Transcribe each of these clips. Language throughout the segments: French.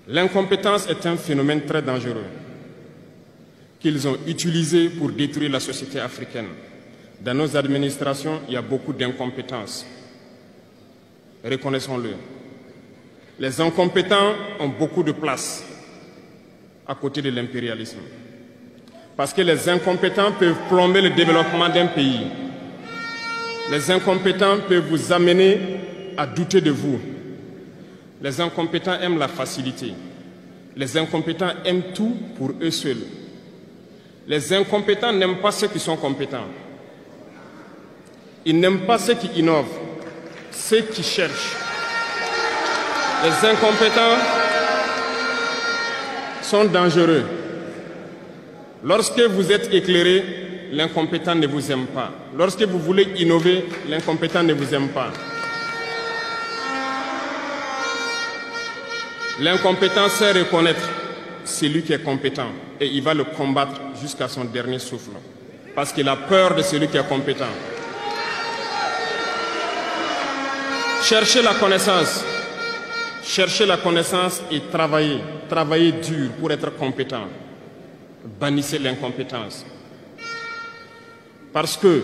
L'incompétence est un phénomène très dangereux qu'ils ont utilisé pour détruire la société africaine. Dans nos administrations, il y a beaucoup d'incompétence. Reconnaissons-le. Les incompétents ont beaucoup de place à côté de l'impérialisme. Parce que les incompétents peuvent plomber le développement d'un pays. Les incompétents peuvent vous amener à douter de vous. Les incompétents aiment la facilité. Les incompétents aiment tout pour eux seuls. Les incompétents n'aiment pas ceux qui sont compétents. Ils n'aiment pas ceux qui innovent, ceux qui cherchent. Les incompétents sont dangereux. Lorsque vous êtes éclairé, l'incompétent ne vous aime pas. Lorsque vous voulez innover, l'incompétent ne vous aime pas. L'incompétent sait reconnaître celui qui est compétent et il va le combattre jusqu'à son dernier souffle parce qu'il a peur de celui qui est compétent. Cherchez la connaissance. Cherchez la connaissance et travaillez. Travaillez dur pour être compétent. Bannissez l'incompétence. Parce que,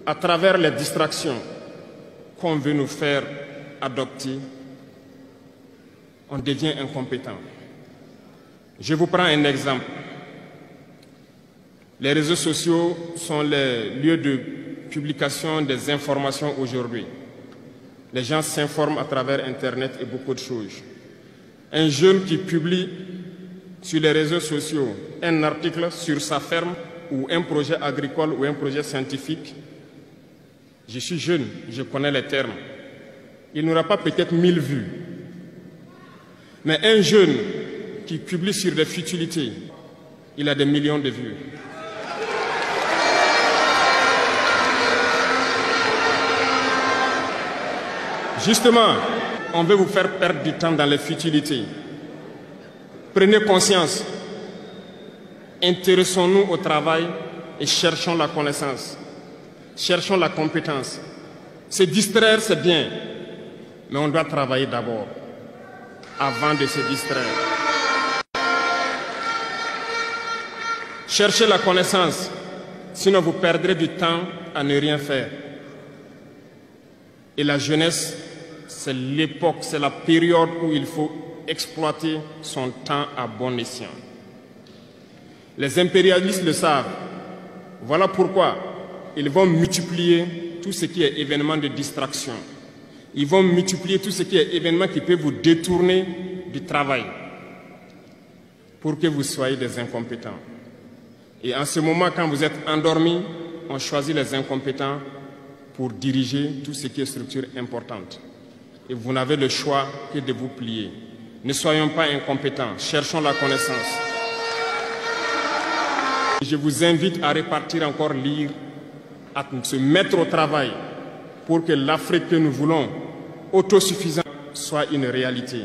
à travers les distractions qu'on veut nous faire adopter, on devient incompétent. Je vous prends un exemple. Les réseaux sociaux sont les lieux de publication des informations aujourd'hui. Les gens s'informent à travers Internet et beaucoup de choses. Un jeune qui publie sur les réseaux sociaux un article sur sa ferme ou un projet agricole ou un projet scientifique, je suis jeune, je connais les termes. Il n'aura pas peut-être 1000 vues. Mais un jeune qui publie sur des futilités, il a des millions de vues. Justement, on veut vous faire perdre du temps dans les futilités. Prenez conscience. Intéressons-nous au travail et cherchons la connaissance. Cherchons la compétence. Se distraire, c'est bien, mais on doit travailler d'abord, avant de se distraire. Cherchez la connaissance, sinon vous perdrez du temps à ne rien faire. Et la jeunesse, c'est l'époque, c'est la période où il faut exploiter son temps à bon escient. Les impérialistes le savent. Voilà pourquoi ils vont multiplier tout ce qui est événement de distraction. Ils vont multiplier tout ce qui est événement qui peut vous détourner du travail pour que vous soyez des incompétents. Et en ce moment, quand vous êtes endormis, on choisit les incompétents pour diriger tout ce qui est structure importante. Et vous n'avez le choix que de vous plier. Ne soyons pas incompétents, cherchons la connaissance. Je vous invite à repartir encore lire, à se mettre au travail pour que l'Afrique que nous voulons, autosuffisante, soit une réalité.